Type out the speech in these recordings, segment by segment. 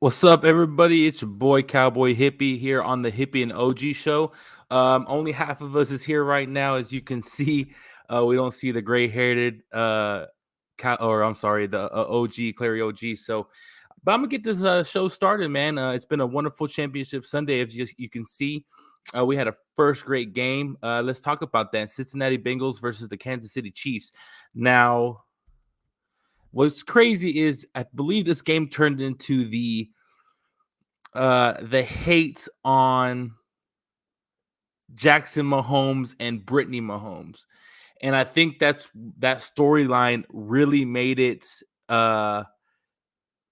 What's up, everybody? It's your boy Cowboy Hippie here on the Hippie and OG show. Only half of us is here right now, as you can see. We don't see the gray-haired, or I'm sorry, the OG Clary OG. But I'm gonna get this show started, man. It's been a wonderful championship Sunday, as you can see. We had a first great game. Let's talk about that: Cincinnati Bengals versus the Kansas City Chiefs. Now, what's crazy is I believe this game turned into the hate on Jackson Mahomes and Brittany Mahomes. And I think that storyline really made it uh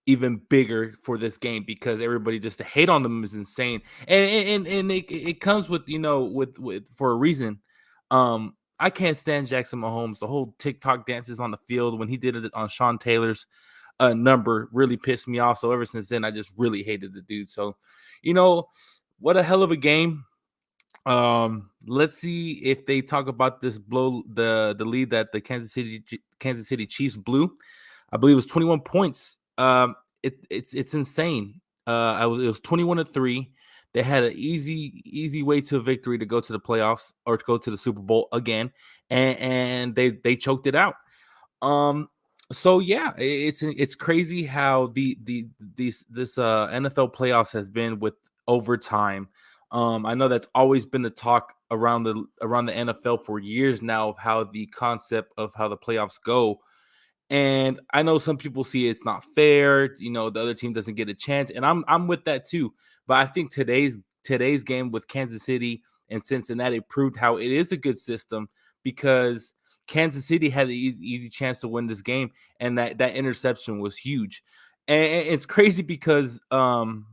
even bigger for this game because everybody just the hate on them is insane. And it comes with, with for a reason. I can't stand Jackson Mahomes. The whole TikTok dances on the field when he did it on Sean Taylor's number really pissed me off. So ever since then, I just really hated the dude. So, you know, what a hell of a game. Let's see if they talk about this blow, the lead that the Kansas City Chiefs blew. I believe it was 21 points. It's insane. It was 21-3. They had an easy way to victory to go to the playoffs or to go to the Super Bowl again, and they choked it out. So yeah, it's crazy how this NFL playoffs has been with overtime. I know that's always been the talk around the NFL for years now of how the concept of how the playoffs go. And I know some people see it's not fair, the other team doesn't get a chance, and I'm with that too. But I think today's game with Kansas City and Cincinnati proved how it is a good system because Kansas City had an easy chance to win this game, and that interception was huge. And it's crazy because when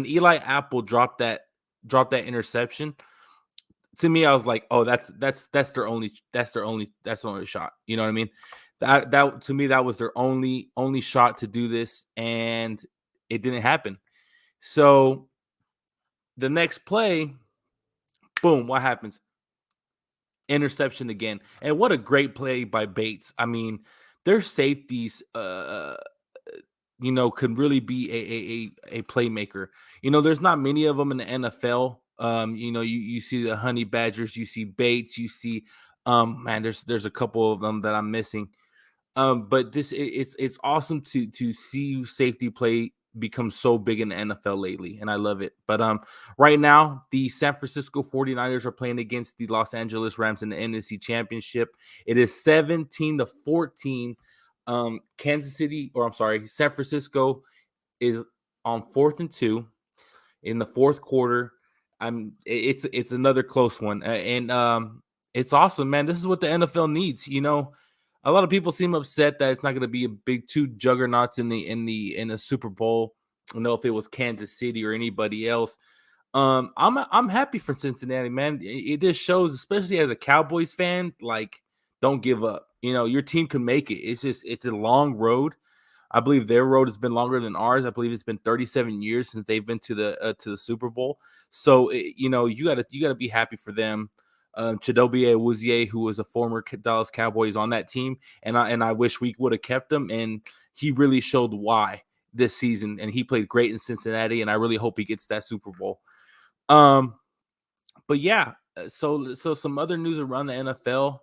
Eli Apple dropped that interception, to me, I was like, oh, that's their only shot. You know what I mean? That to me, that was their only shot to do this, and it didn't happen. So the next play, boom, what happens? Interception again. And what a great play by Bates. I mean, their safeties can really be a playmaker. There's not many of them in the NFL. You see the Honey Badgers, you see Bates, you see man, there's a couple of them that I'm missing. But it's awesome to see safety play become so big in the NFL lately, and I love it. But right now, the San Francisco 49ers are playing against the Los Angeles Rams in the NFC Championship. It is 17-14. San Francisco is on 4th and 2 in the fourth quarter. It's another close one, and it's awesome, man. This is what the NFL needs. A lot of people seem upset that it's not going to be a big two juggernauts in the Super Bowl. I don't know if it was Kansas City or anybody else. I'm happy for Cincinnati, man. It just shows, especially as a Cowboys fan, like don't give up. Your team can make it. It's a long road. I believe their road has been longer than ours. I believe it's been 37 years since they've been to the Super Bowl. So you gotta be happy for them. Chidobe Awuzie, who was a former Dallas Cowboy, is on that team, and I wish we would have kept him. And he really showed why this season, and he played great in Cincinnati. And I really hope he gets that Super Bowl. But yeah, so some other news around the NFL,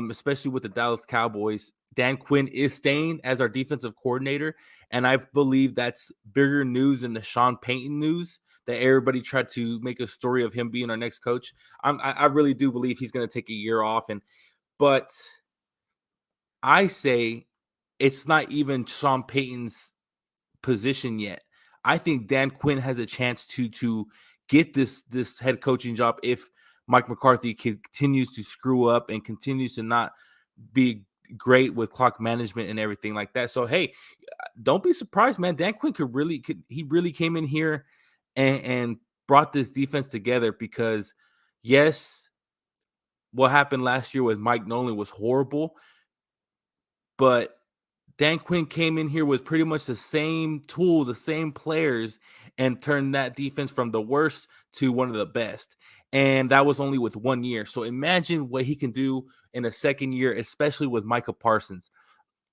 especially with the Dallas Cowboys. Dan Quinn is staying as our defensive coordinator, and I believe that's bigger news than the Sean Payton news that everybody tried to make a story of him being our next coach. I really do believe he's going to take a year off, but I say it's not even Sean Payton's position yet. I think Dan Quinn has a chance to get this head coaching job if Mike McCarthy continues to screw up and continues to not be great with clock management and everything like that. So hey, don't be surprised, man. Dan Quinn he really came in here and brought this defense together because yes, what happened last year with Mike Nolan was horrible, but Dan Quinn came in here with pretty much the same tools, the same players, and turned that defense from the worst to one of the best. And that was only with 1 year. So imagine what he can do in a second year, especially with Micah Parsons.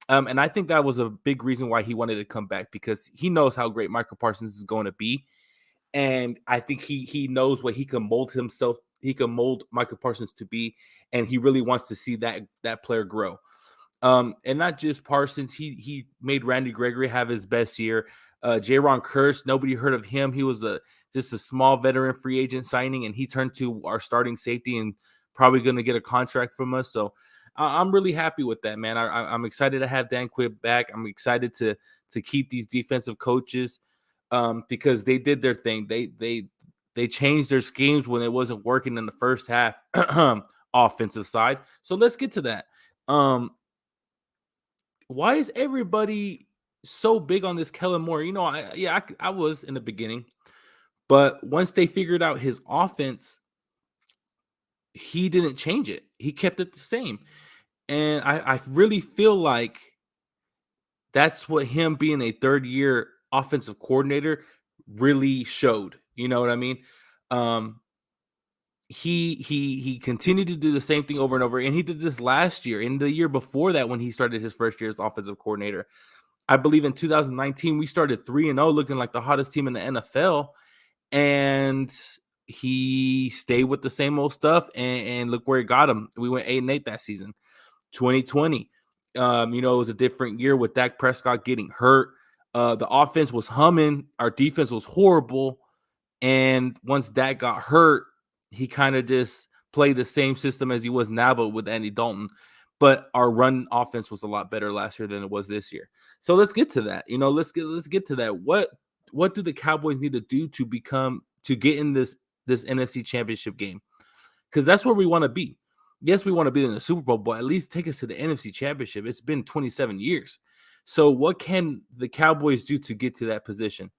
And I think that was a big reason why he wanted to come back, because he knows how great Michael Parsons is going to be. And I think he knows what he can mold himself. He can mold Michael Parsons to be, and he really wants to see that player grow. And not just Parsons. He made Randy Gregory have his best year. Jaron Kearse, nobody heard of him. He was just a small veteran free agent signing, and he turned to our starting safety and probably going to get a contract from us. So I'm really happy with that, man. I'm excited to have Dan Quinn back. I'm excited to keep these defensive coaches because they did their thing. They changed their schemes when it wasn't working in the first half offensive side. So let's get to that. Why is everybody so big on this Kellen Moore? I was in the beginning, but once they figured out his offense, he didn't change it. He kept it the same. And I really feel like that's what him being a third-year offensive coordinator really showed. You know what I mean? He continued to do the same thing over and over, and he did this last year and the year before that when he started his first year as offensive coordinator. I believe in 2019 we started 3-0, looking like the hottest team in the NFL, and he stayed with the same old stuff, and look where it got him. We went 8-8 that season. 2020, it was a different year with Dak Prescott getting hurt. The offense was humming, our defense was horrible, and once Dak got hurt, he kind of just played the same system as he was now, but with Andy Dalton. But our run offense was a lot better last year than it was this year. So let's get to that. Let's get to that. What do the Cowboys need to do to get in this NFC Championship game? Because that's where we want to be. Yes, we want to be in the Super Bowl, but at least take us to the NFC Championship. It's been 27 years. So what can the Cowboys do to get to that position?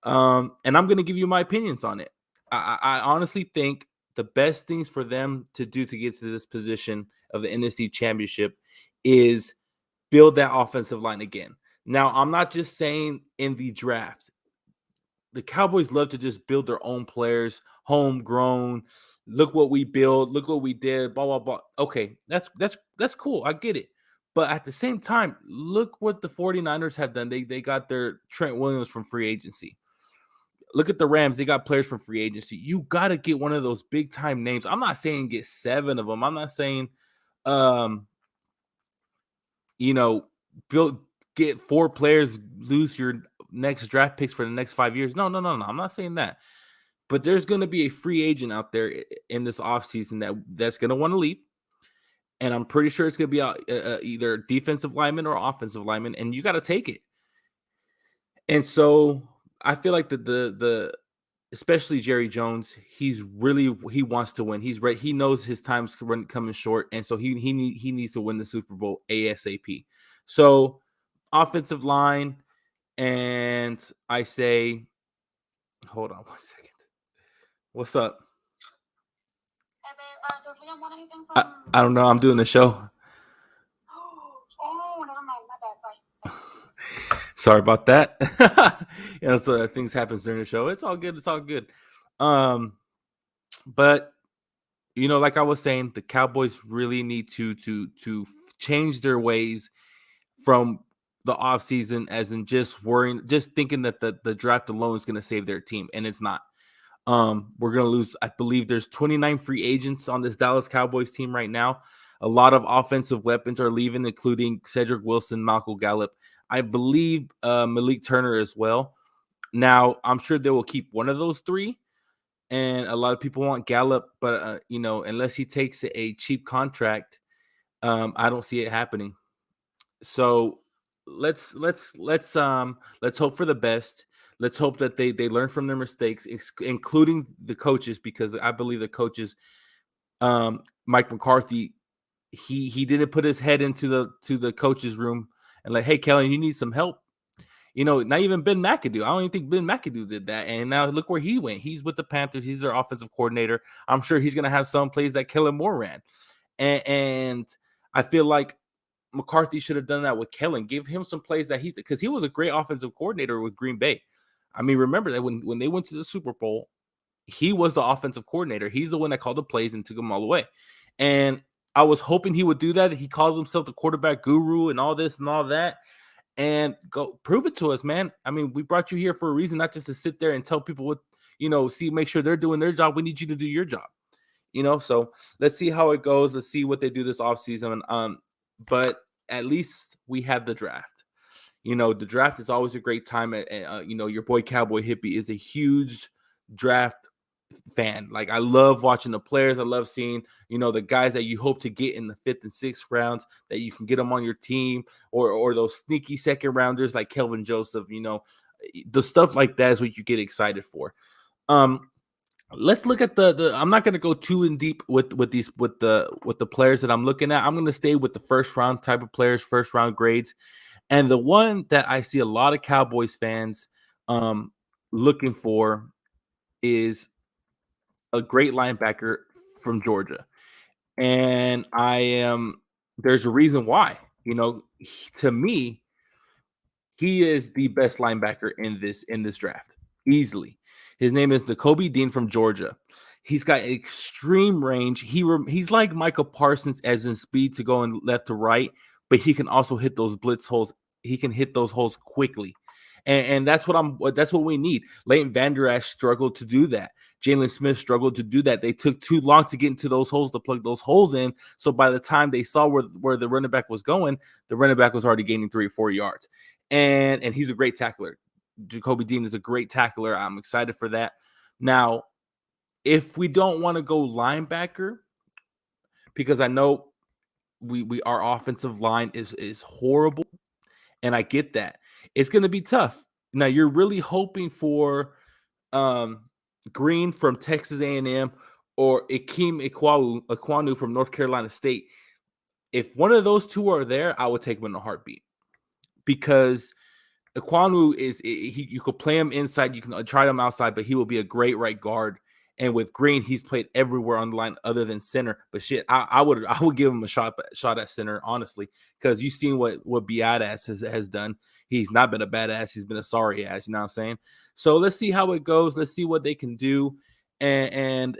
And I'm going to give you my opinions on it. I honestly think the best things for them to do to get to this position of the NFC Championship is build that offensive line again. Now, I'm not just saying in the draft. The Cowboys love to just build their own players, homegrown. Look what we built. Look what we did. Blah blah blah. Okay, that's cool. I get it. But at the same time, look what the 49ers have done. They got their Trent Williams from free agency. Look at the Rams. They got players from free agency. You got to get one of those big time names. I'm not saying get 7 of them. I'm not saying, get 4 players, lose your next draft picks for the next 5 years. No. I'm not saying that. But there's going to be a free agent out there in this offseason that's going to want to leave. And I'm pretty sure it's going to be either defensive lineman or offensive lineman, and you got to take it. And so I feel like the especially Jerry Jones, he wants to win. He's ready. He knows his time's coming short, and so he needs to win the Super Bowl ASAP. So offensive line, and I say, hold on 1 second. What's up? Hey, babe, does Liam want anything from? I don't know. I'm doing the show. Oh, never mind. My bad. Bye. Sorry about that. So things happens during the show. It's all good. But like I was saying, the Cowboys really need to change their ways from the offseason, as in just thinking that the draft alone is going to save their team, and it's not. We're going to lose. I believe there's 29 free agents on this Dallas Cowboys team right now. A lot of offensive weapons are leaving, including Cedric Wilson, Malcolm Gallup. I believe Malik Turner as well. Now, I'm sure they will keep one of those 3. And a lot of people want Gallup, but unless he takes a cheap contract, I don't see it happening. So let's hope for the best. Let's hope that they learn from their mistakes, including the coaches, because I believe the coaches, Mike McCarthy, he didn't put his head into the coaches' room and like, hey, Kellen, you need some help. Not even Ben McAdoo. I don't even think Ben McAdoo did that. And now look where he went. He's with the Panthers. He's their offensive coordinator. I'm sure he's going to have some plays that Kellen Moore ran. And I feel like McCarthy should have done that with Kellen. Give him some plays because he was a great offensive coordinator with Green Bay. I mean, remember that when they went to the Super Bowl, he was the offensive coordinator. He's the one that called the plays and took them all away. And I was hoping he would do that. He calls himself the quarterback guru and all this and all that. And go prove it to us, man. I mean, we brought you here for a reason, not just to sit there and tell people what, make sure they're doing their job. We need you to do your job, So let's see how it goes. Let's see what they do this offseason. But at least we have the draft. The draft is always a great time. Your boy Cowboy Hippie is a huge draft fan. Like, I love watching the players. I love seeing, the guys that you hope to get in the 5th and 6th rounds, that you can get them on your team, or those sneaky second rounders like Kelvin Joseph. The stuff like that is what you get excited for. Let's look at the I'm not going to go too in deep with the players that I'm looking at. I'm going to stay with the first round type of players, first round grades. And the one that I see a lot of Cowboys fans looking for is a great linebacker from Georgia. And there's a reason why. To me, he is the best linebacker in this draft, easily. His name is Nakobe Dean from Georgia. He's got extreme range. He's like Michael Parsons as in speed to go in left to right, but he can also hit those blitz holes. He can hit those holes quickly. And that's what we need. Leighton Vander Esch struggled to do that. Jalen Smith struggled to do that. They took too long to get into those holes, to plug those holes in. So by the time they saw where the running back was going, the running back was already gaining 3 or 4 yards. And he's a great tackler. Jacoby Dean is a great tackler. I'm excited for that. Now, if we don't want to go linebacker, because I know our offensive line is horrible, and I get that. It's going to be tough. Now, you're really hoping for Green from Texas A&M or Ikem Ekwonu from North Carolina State. If one of those two are there, I would take him in a heartbeat, because Ekwonu you could play him inside, you can try him outside, but he will be a great right guard. And with Green, he's played everywhere on the line other than center. But shit, I would give him a shot at center, honestly, because you've seen what Biadass has done. He's not been a badass; he's been a sorry ass. You know what I'm saying? So let's see how it goes. Let's see what they can do, and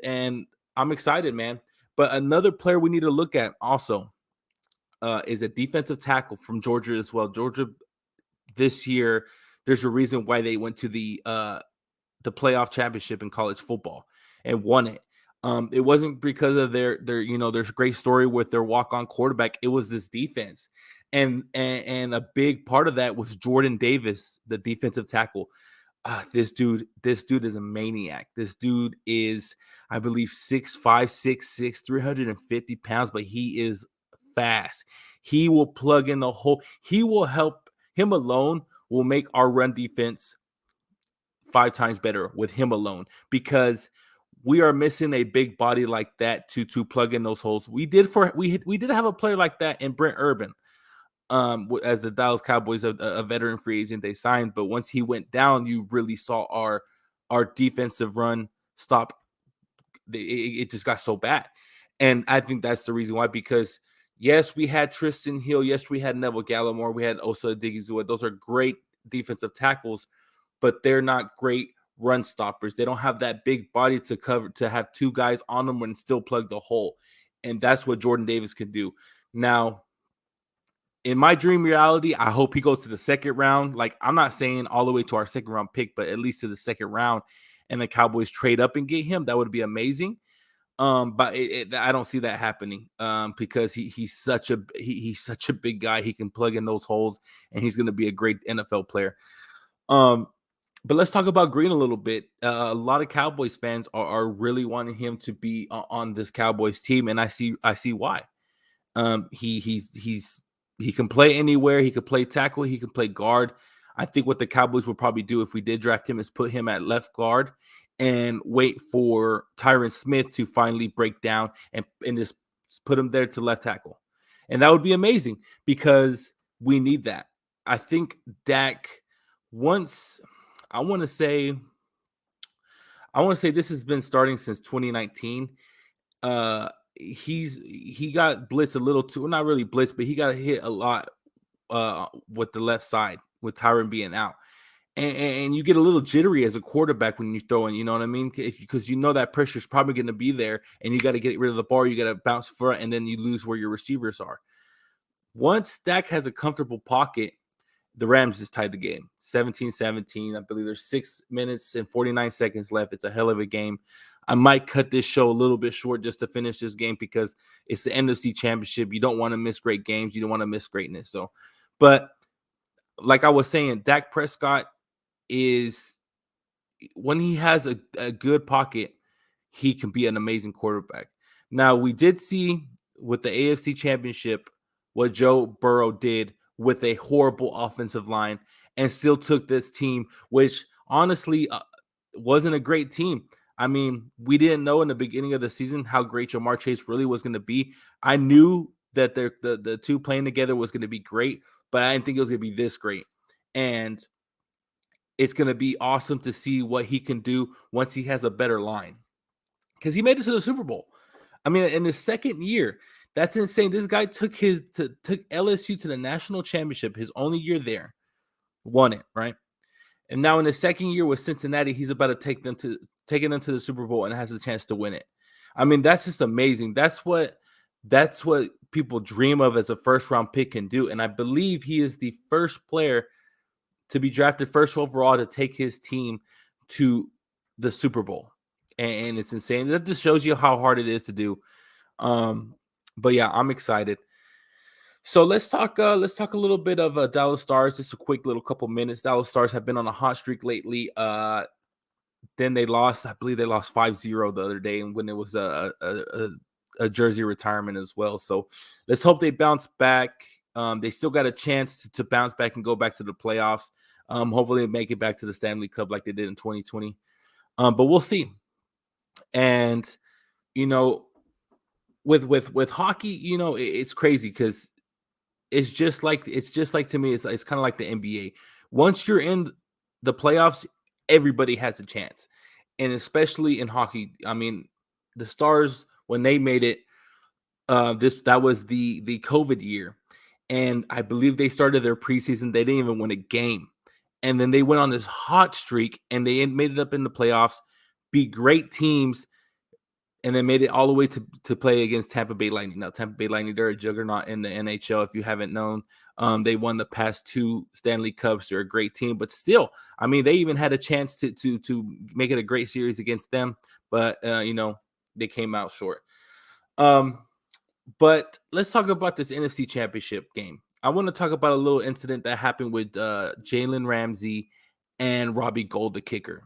I'm excited, man. But another player we need to look at also is a defensive tackle from Georgia as well. Georgia this year, there's a reason why they went to the playoff championship in college football and won it. It wasn't because of their great story with their walk-on quarterback. It was this defense, and a big part of that was Jordan Davis, the defensive tackle. This dude is a maniac. This dude is, I believe, 6'5", 6'6", 350 pounds, but he is fast. He will plug in the hole. He will help. Him alone will make our run defense 5 times better with him alone, because we are missing a big body like that to plug in those holes. We did have a player like that in Brent Urban, as the Dallas Cowboys, a veteran free agent they signed. But once he went down, you really saw our defensive run stop. It just got so bad, and I think that's the reason why. Because yes, we had Tristan Hill, yes, we had Neville Gallimore, we had Osa Odighizuwa. Those are great defensive tackles, but they're not great run stoppers. They don't have that big body to cover, to have 2 guys on them and still plug the hole. And that's what Jordan Davis can do. Now, in my dream reality, I hope he goes to the second round. Like, I'm not saying all the way to our second round pick, but at least to the second round, and the Cowboys trade up and get him. That would be amazing. But I don't see that happening, because he's such a big guy. He can plug in those holes, and he's going to be a great NFL player. But let's talk about Green a little bit. A lot of Cowboys fans are really wanting him to be on this Cowboys team, and I see why. He can play anywhere. He could play tackle. He can play guard. I think what the Cowboys would probably do if we did draft him is put him at left guard and wait for Tyron Smith to finally break down and just put him there to left tackle. And that would be amazing, because we need that. I think Dak, I want to say this has been starting since 2019. He got blitzed a little too, not really blitzed, but he got hit a lot with the left side with Tyron being out. and you get a little jittery as a quarterback when you throw in, you know what I mean? Because you know that pressure is probably going to be there, and you got to get rid of the ball. You got to bounce front, and then you lose where your receivers are. Once Dak has a comfortable pocket, the Rams just tied the game 17-17. I believe there's 6 minutes and 49 seconds left. It's a hell of a game. I might cut this show a little bit short just to finish this game because it's the NFC Championship. You don't want to miss great games. You don't want to miss greatness. So, but like I was saying, Dak Prescott is, when he has a good pocket, he can be an amazing quarterback. Now, we did see with the AFC Championship what Joe Burrow did with a horrible offensive line and still took this team, which honestly wasn't a great team. I mean, we didn't know in the beginning of the season how great Jamar Chase really was going to be. I knew that the two playing together was going to be great, but I didn't think it was going to be this great. And it's going to be awesome to see what he can do once he has a better line, because he made it to the Super Bowl. I mean, in his second year, that's insane. This guy took LSU to the national championship, his only year there, won it, right? And now in his second year with Cincinnati, he's about to taking them to the Super Bowl and has a chance to win it. I mean, that's just amazing. That's what people dream of as a first round pick can do. And I believe he is the first player to be drafted first overall to take his team to the Super Bowl. And it's insane. That just shows you how hard it is to do. But yeah, I'm excited. So let's talk a little bit of Dallas Stars. Just a quick little couple minutes. Dallas Stars have been on a hot streak lately. Then they lost. I believe they lost 5-0 the other day, and when it was a jersey retirement as well. So let's hope they bounce back. They still got a chance to bounce back and go back to the playoffs. Hopefully, make it back to the Stanley Cup like they did in 2020. But we'll see. And you know, with hockey, you know, it's crazy because it's just like to me, it's kind of like the NBA. Once you're in the playoffs, everybody has a chance, and especially in hockey. I mean, the Stars, when they made it, that was the COVID year, and I believe they started their preseason. They didn't even win a game, and then they went on this hot streak, and they made it up in the playoffs, beat great teams, and then made it all the way to play against Tampa Bay Lightning. Now, Tampa Bay Lightning, they're a juggernaut in the NHL. If you haven't known, they won the past 2 Stanley Cups. They're a great team, but still, I mean, they even had a chance to make it a great series against them, but you know, they came out short. But let's talk about this NFC Championship game. I want to talk about a little incident that happened with Jalen Ramsey and Robbie Gould, the kicker.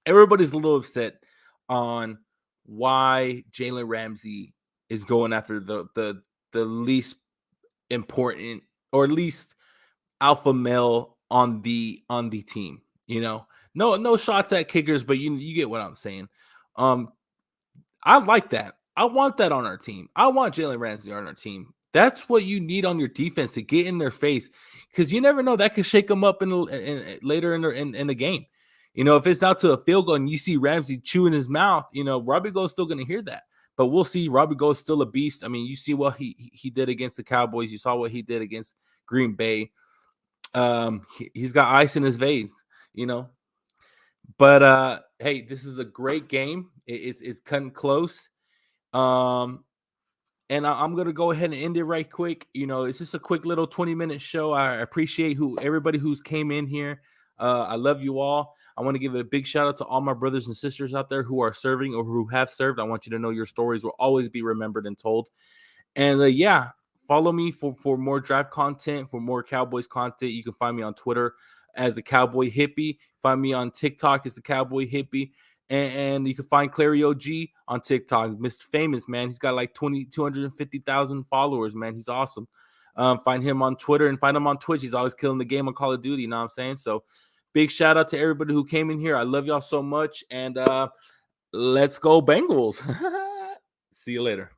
Everybody's a little upset on why Jalen Ramsey is going after the least important, or least alpha male on the team. You know, no shots at kickers, but you get what I'm saying. I like that. I want that on our team. I want Jalen Ramsey on our team. That's what you need on your defense, to get in their face, because you never know, that could shake them up later in the game. You know, if it's out to a field goal and you see Ramsey chewing his mouth, you know, Robbie Gould's still going to hear that. But we'll see. Robbie Gould's still a beast. I mean, you see what he did against the Cowboys. You saw what he did against Green Bay. He's got ice in his veins, you know. But hey, this is a great game. It's cutting close. And I'm gonna go ahead and end it right quick. You know, it's just a quick little 20-minute show. I appreciate everybody who's came in here. I love you all. I want to give a big shout out to all my brothers and sisters out there who are serving or who have served. I want you to know your stories will always be remembered and told. And yeah, follow me for more draft content, for more Cowboys content. You can find me on Twitter as the Cowboy Hippie. Find me on TikTok as the Cowboy Hippie. And you can find Clary OG on TikTok. Mr. Famous, man. He's got like 250,000 followers, man. He's awesome. Find him on Twitter and find him on Twitch. He's always killing the game on Call of Duty. You know what I'm saying? So big shout out to everybody who came in here. I love y'all so much. And let's go Bengals. See you later.